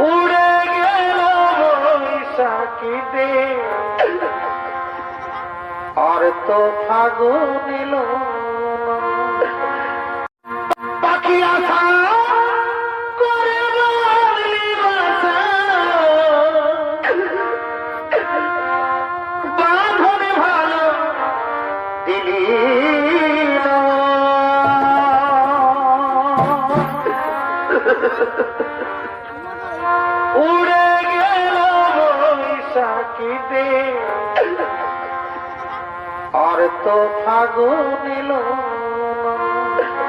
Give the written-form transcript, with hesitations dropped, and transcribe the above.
উড়ে গেল বৈশাখীতে আর তো ফাগুন এলো পাখি আশা করে বাঁধলি বাসা বাঁধন ভালো দিলি না। উড়ে গেল বৈশাখীতে আর তো ফাগুন এলো না।